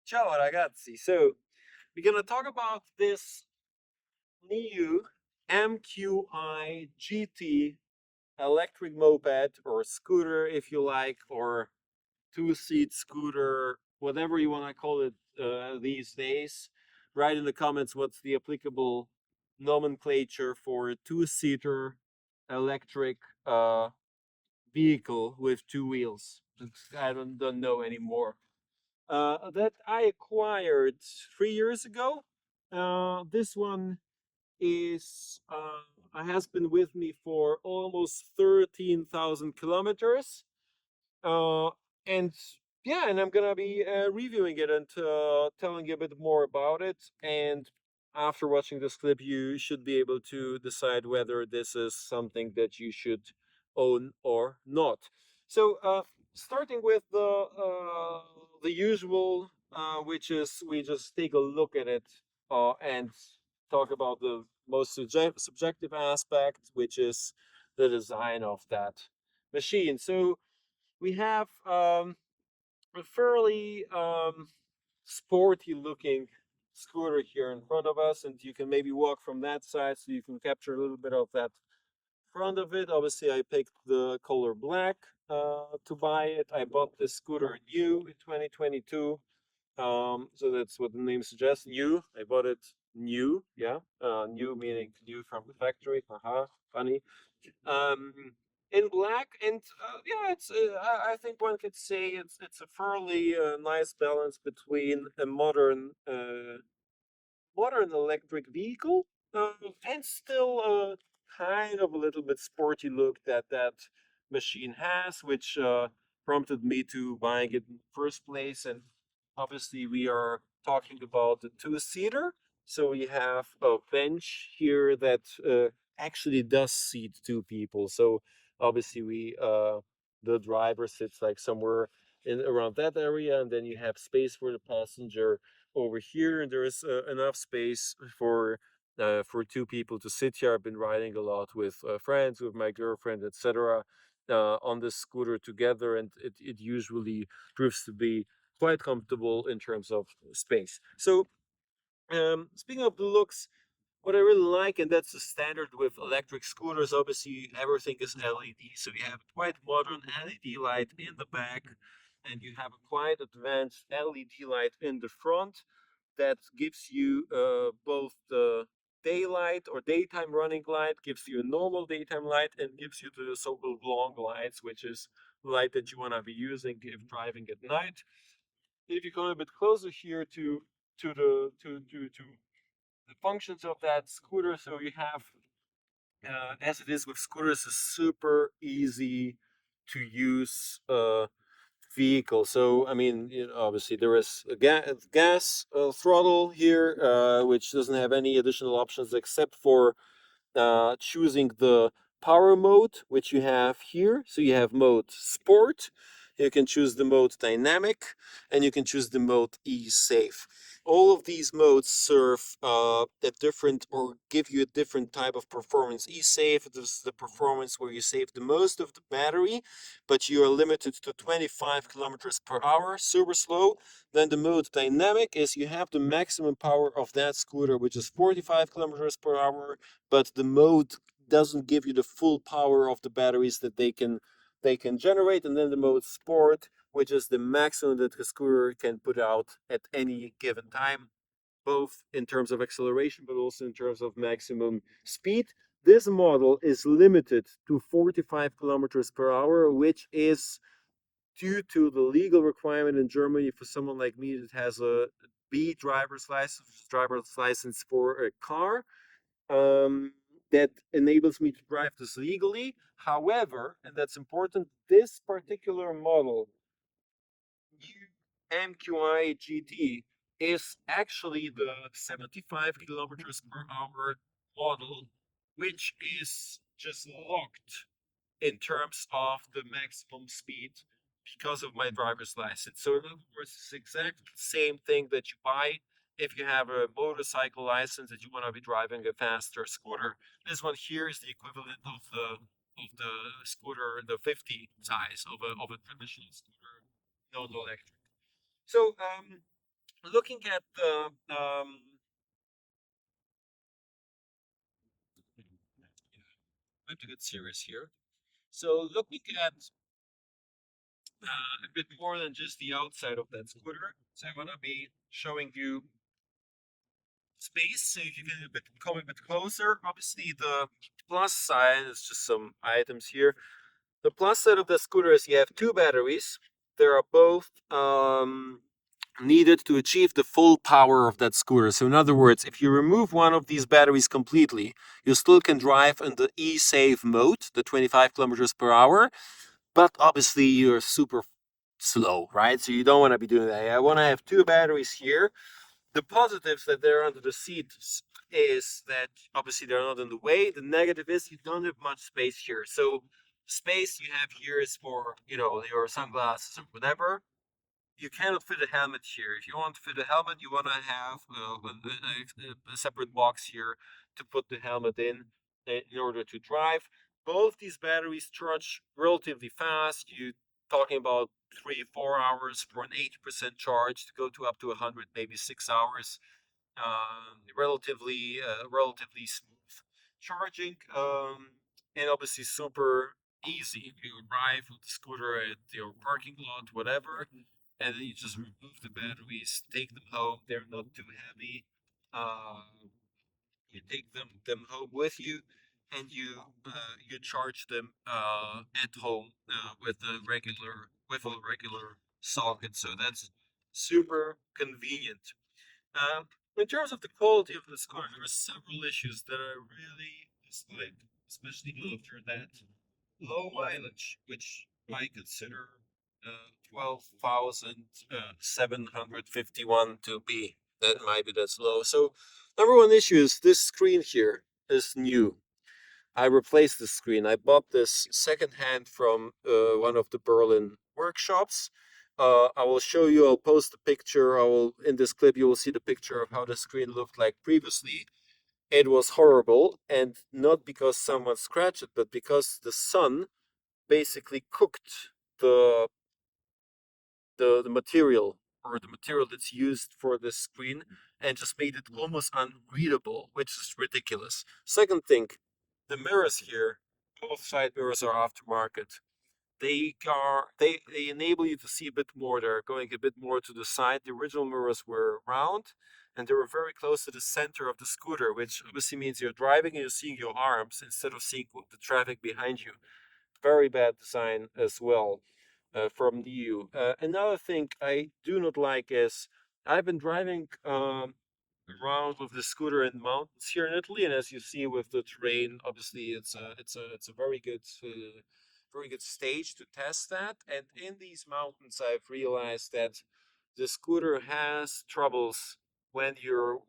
Ciao ragazzi. So we're gonna talk about this NIU MQi GT electric moped or scooter, if you like, or two-seat scooter, whatever you want to call it these days. Write in the comments what's the applicable nomenclature for a two-seater electric vehicle with two wheels. I don't know anymore. That I acquired 3 years ago. This one is has been with me for almost 13,000 kilometers. Uh, and yeah, and I'm gonna be reviewing it and telling you a bit more about it. And after watching this clip, you should be able to decide whether this is something that you should own or not. So, starting with the usual, which is we just take a look at it and talk about the most subjective aspect, which is the design of that machine. So we have a fairly sporty looking scooter here in front of us, and you can maybe walk from that side so you can capture a little bit of that front of it. Obviously, I picked the color black to buy it. I bought this scooter new in 2022. So that's what the name suggests. New. I bought it new. Yeah. New meaning new from the factory. Haha. Funny. Um, in black, and yeah, it's. I think one could say it's a fairly nice balance between a modern electric vehicle, and still kind of a little bit sporty look that that machine has, which prompted me to buying it in the first place. And obviously, we are talking about the two-seater, so we have a bench here that actually does seat two people. So obviously, we the driver sits like somewhere in around that area, and then you have space for the passenger over here, and there is enough space for two people to sit here. I've been riding a lot with friends, with my girlfriend, etc., on this scooter together, and it usually proves to be quite comfortable in terms of space. So, speaking of the looks, what I really like, and that's the standard with electric scooters, obviously everything is LED. So you have a quite modern LED light in the back, and you have a quite advanced LED light in the front that gives you both the daylight or daytime running light, gives you a normal daytime light, and gives you the so-called long lights, which is light that you want to be using if driving at night. If you come a bit closer here to the functions of that scooter, so you have, as it is with scooters, a super easy to use vehicle. So I mean, obviously there is a gas throttle here, which doesn't have any additional options except for choosing the power mode, which you have here. So you have mode sport, you can choose the mode dynamic, and you can choose the mode e-safe. All of these modes serve a different or give you a different type of performance. E-safe is the performance where you save the most of the battery, but you are limited to 25 kilometers per hour, super slow. Then the mode dynamic is you have the maximum power of that scooter, which is 45 kilometers per hour, but the mode doesn't give you the full power of the batteries that they can generate. And then the mode sport, which is the maximum that the scooter can put out at any given time, both in terms of acceleration but also in terms of maximum speed. This model is limited to 45 kilometers per hour, which is due to the legal requirement in Germany for someone like me that has a B driver's license for a car, that enables me to drive this legally. However, and that's important, this particular model, MQi GT, is actually the 75 kilometers per hour model, which is just locked in terms of the maximum speed because of my driver's license. So in other words, it's exactly the same thing that you buy if you have a motorcycle license that you want to be driving a faster scooter. This one here is the equivalent of the scooter, the 50 size of a traditional scooter, non electric. So looking at the I have to get serious here. So looking at a bit more than just the outside of that scooter, so I'm gonna be showing you space. So if you can come a bit closer, obviously the plus side is just some items here. The plus side of the scooter is you have two batteries. They are both needed to achieve the full power of that scooter. So in other words, if you remove one of these batteries completely, you still can drive in the e-save mode, the 25 kilometers per hour, but obviously you're super slow, right? So you don't want to be doing that. I want to have two batteries here. The positives that they're under the seats is that obviously they're not in the way. The negative is you don't have much space here. So space you have here is for, your sunglasses or whatever. You cannot fit a helmet here. If you want to fit a helmet, you want to have a separate box here to put the helmet in order to drive. Both these batteries charge relatively fast. You're talking about 3 4 hours for an 80% charge to go to up to 100, maybe 6 hours. Relatively smooth charging, and obviously super easy. You arrive with the scooter at your parking lot, whatever, and then you just remove the batteries, take them home. They're not too heavy. You take them home with you, and you charge them at home with a regular socket. So that's super convenient. Um, in terms of the quality of the scooter, there are several issues that I really dislike, especially after that low mileage, which I consider 12,751 to be. That might be that's low. So, number one issue is this screen here is new. I replaced the screen. I bought this secondhand from one of the Berlin workshops. I will show you. I'll post the picture. I will in this clip. You will see the picture of how the screen looked like previously. It was horrible, and not because someone scratched it, but because the sun basically cooked the the material or the material that's used for this screen and just made it almost unreadable, which is ridiculous. Second thing, the mirrors here, both side mirrors are aftermarket. They enable you to see a bit more. They're going a bit more to the side. The original mirrors were round and they were very close to the center of the scooter, which obviously means you're driving and you're seeing your arms instead of seeing the traffic behind you. Very bad design as well from the EU. Another thing I do not like is I've been driving around with the scooter in the mountains here in Italy, and as you see with the terrain, obviously it's a very good stage to test that. And in these mountains, I've realized that the scooter has troubles when you're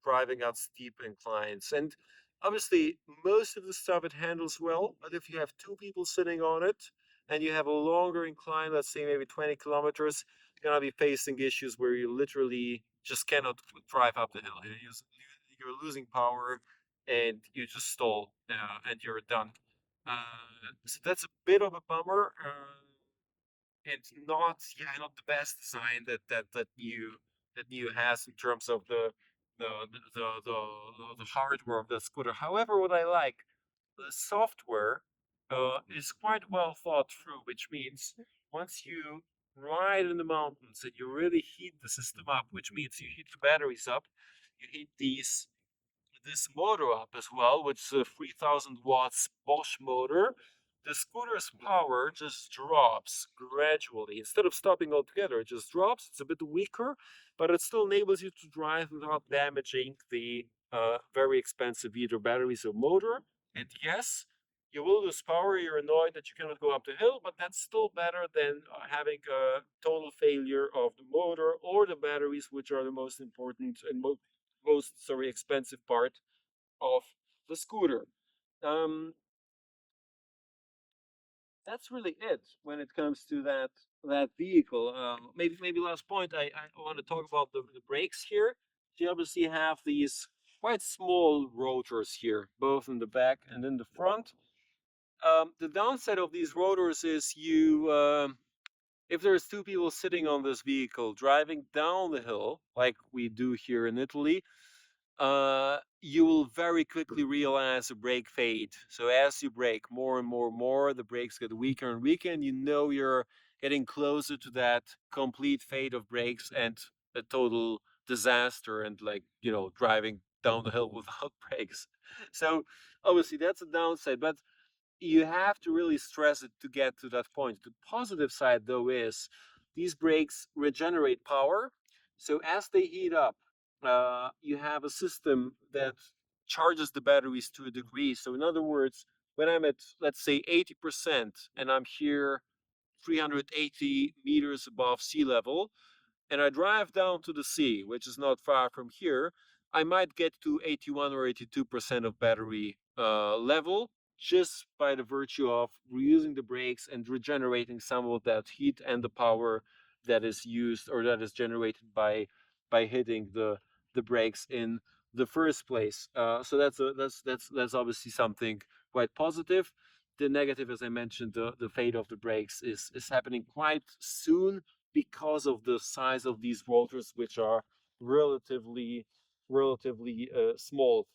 driving up steep inclines. And obviously, most of the stuff it handles well, but if you have two people sitting on it and you have a longer incline, let's say maybe 20 kilometers, you're gonna be facing issues where you literally just cannot drive up the hill. You're losing power and you just stall and you're done. So that's a bit of a bummer. It's not, yeah, not the best design that new has in terms of the hardware of the scooter. However, what I like, the software is quite well thought through, which means once you ride in the mountains and you really heat the system up, which means you heat the batteries up, you heat this motor up as well, which is a 3000 watts Bosch motor. The scooter's power just drops gradually. Instead of stopping altogether, it just drops. It's a bit weaker, but it still enables you to drive without damaging the very expensive either batteries or motor. And yes, you will lose power. You're annoyed that you cannot go up the hill, but that's still better than having a total failure of the motor or the batteries, which are the most important and most sorry expensive part of the scooter. Um, that's really it when it comes to that vehicle. Maybe last point I want to talk about the brakes here. So you obviously have these quite small rotors here, both in the back and in the front. The downside of these rotors is if there's two people sitting on this vehicle driving down the hill, like we do here in Italy, you will very quickly realize a brake fade. So as you brake more and more and more, the brakes get weaker and weaker, and you know you're getting closer to that complete fade of brakes and a total disaster and, like, driving down the hill without brakes. So obviously that's a downside, but you have to really stress it to get to that point. The positive side, though, is these brakes regenerate power. So as they heat up, you have a system that charges the batteries to a degree. So in other words, when I'm at, let's say, 80% and I'm here 380 meters above sea level, and I drive down to the sea, which is not far from here, I might get to 81 or 82% of battery level just by the virtue of reusing the brakes and regenerating some of that heat and the power that is used or that is generated by hitting the brakes in the first place. So that's obviously something quite positive. The negative, as I mentioned, the fade of the brakes is happening quite soon because of the size of these rotors, which are relatively small.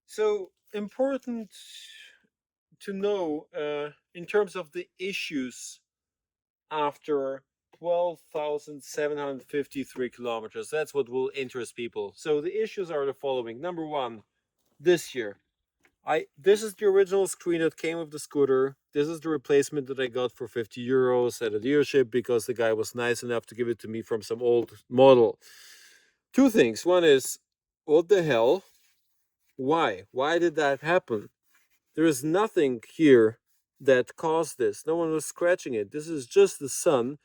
So important to know in terms of the issues after 12,753 kilometers. That's what will interest people. So the issues are the following. Number one, this year. This is the original screen that came with the scooter. This is the replacement that I got for 50 euros at a dealership because the guy was nice enough to give it to me from some old model. Two things. One is, what the hell? Why? Why did that happen? There is nothing here that caused this. No one was scratching it. This is just the sun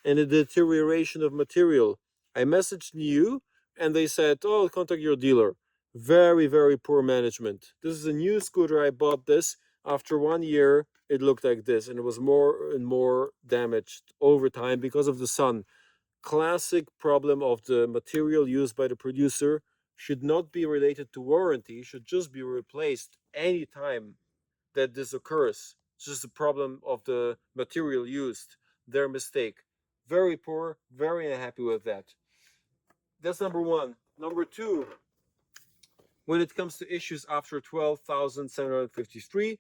and a deterioration of material. I messaged NIU and they said, "Oh, contact your dealer." Very, very poor management. This is a new scooter. I bought this. After 1 year, it looked like this, and it was more and more damaged over time because of the sun. Classic problem of the material used by the producer. Should not be related to warranty, should just be replaced anytime that this occurs. It's just a problem of the material used, their mistake. Very poor, very unhappy with that. That's number one. Number two, when it comes to issues after 12,753,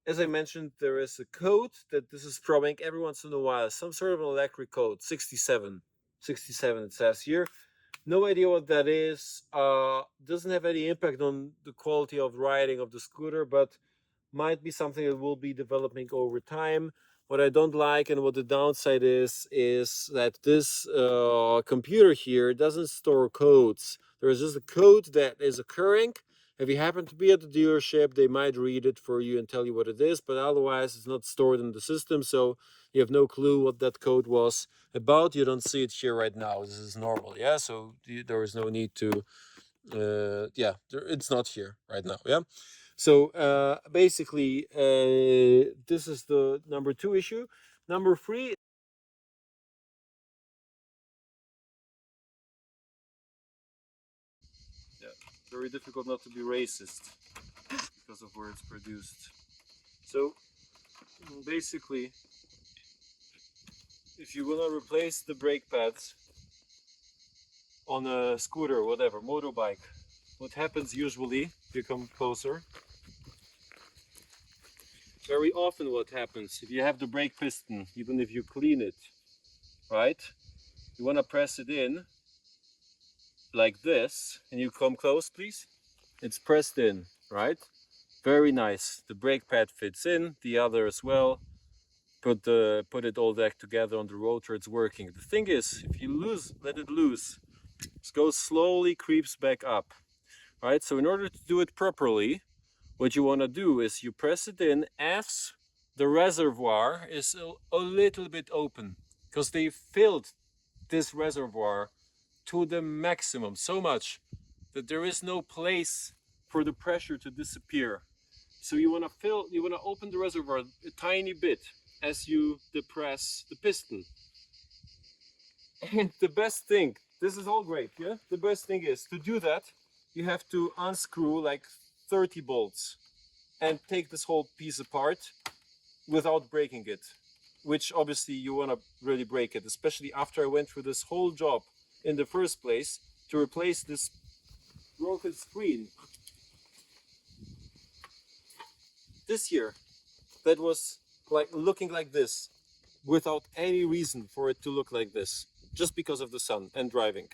as I mentioned, there is a code that this is throwing every once in a while, some sort of an electric code, 67. 67 it says here. No idea what that is. Doesn't have any impact on the quality of riding of the scooter, but might be something that will be developing over time. What I don't like and what the downside is that this computer here doesn't store codes. There is just a code that is occurring. If you happen to be at the dealership, they might read it for you and tell you what it is, but otherwise it's not stored in the system, so you have no clue what that code was about. You don't see it here right now. This is normal, yeah? So there is no need to, it's not here right now, yeah? So basically, this is the number two issue. Number three, yeah, very difficult not to be racist because of where it's produced. So basically, if you want to replace the brake pads on a scooter, whatever, motorbike, what happens usually, if you come closer, very often what happens, if you have the brake piston, even if you clean it, right? You want to press it in like this, and you come close, please. It's pressed in, right? Very nice. The brake pad fits in, the other as well. Put it all back together on the rotor, it's working. The thing is, if you let it loose, it goes slowly, creeps back up, right? So in order to do it properly, what you want to do is you press it in as the reservoir is a little bit open, because they filled this reservoir to the maximum, so much that there is no place for the pressure to disappear. So you want to open the reservoir a tiny bit as you depress the piston. And the best thing, this is all great, yeah? The best thing is to do that, you have to unscrew like 30 bolts and take this whole piece apart without breaking it. which obviously you want to really break it, especially after I went through this whole job in the first place to replace this broken screen this year that was like looking like this without any reason for it to look like this, just because of the sun and driving.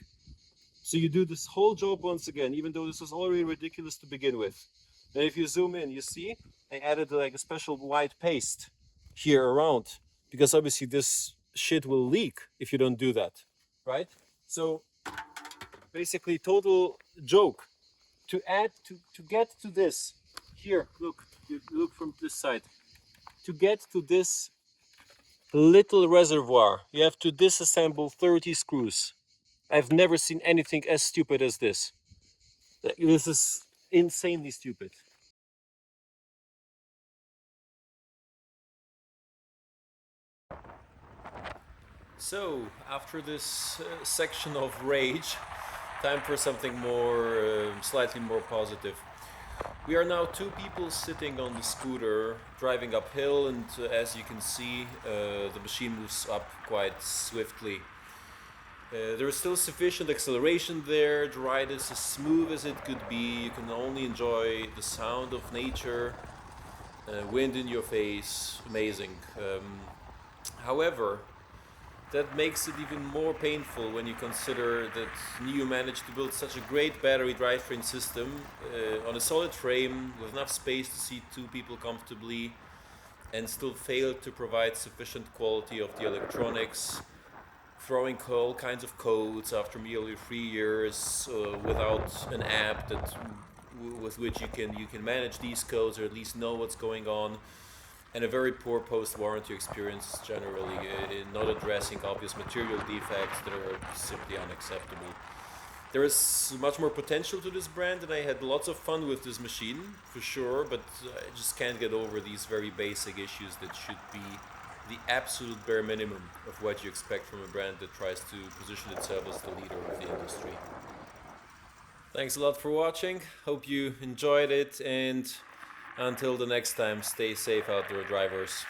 So you do this whole job once again, even though this was already ridiculous to begin with. And if you zoom in, you see I added like a special white paste here around, because obviously this shit will leak if you don't do that, right? So basically total joke. To get to this, here, look, you look from this side. To get to this little reservoir, you have to disassemble 30 screws. I've never seen anything as stupid as this. This is insanely stupid. So, after this section of rage, time for something more, slightly more positive. We are now two people sitting on the scooter, driving uphill, and as you can see, the machine moves up quite swiftly. There is still sufficient acceleration there, the ride is as smooth as it could be, you can only enjoy the sound of nature, wind in your face, amazing. However, that makes it even more painful when you consider that NIU managed to build such a great battery drivetrain system on a solid frame with enough space to seat two people comfortably, and still failed to provide sufficient quality of the electronics, throwing all kinds of codes after nearly 3 years without an app with which you can manage these codes or at least know what's going on, and a very poor post-warranty experience generally, in not addressing obvious material defects that are simply unacceptable. There is much more potential to this brand, and I had lots of fun with this machine, for sure, but I just can't get over these very basic issues that should be the absolute bare minimum of what you expect from a brand that tries to position itself as the leader of the industry. Thanks a lot for watching, hope you enjoyed it, and until the next time, stay safe out there, drivers.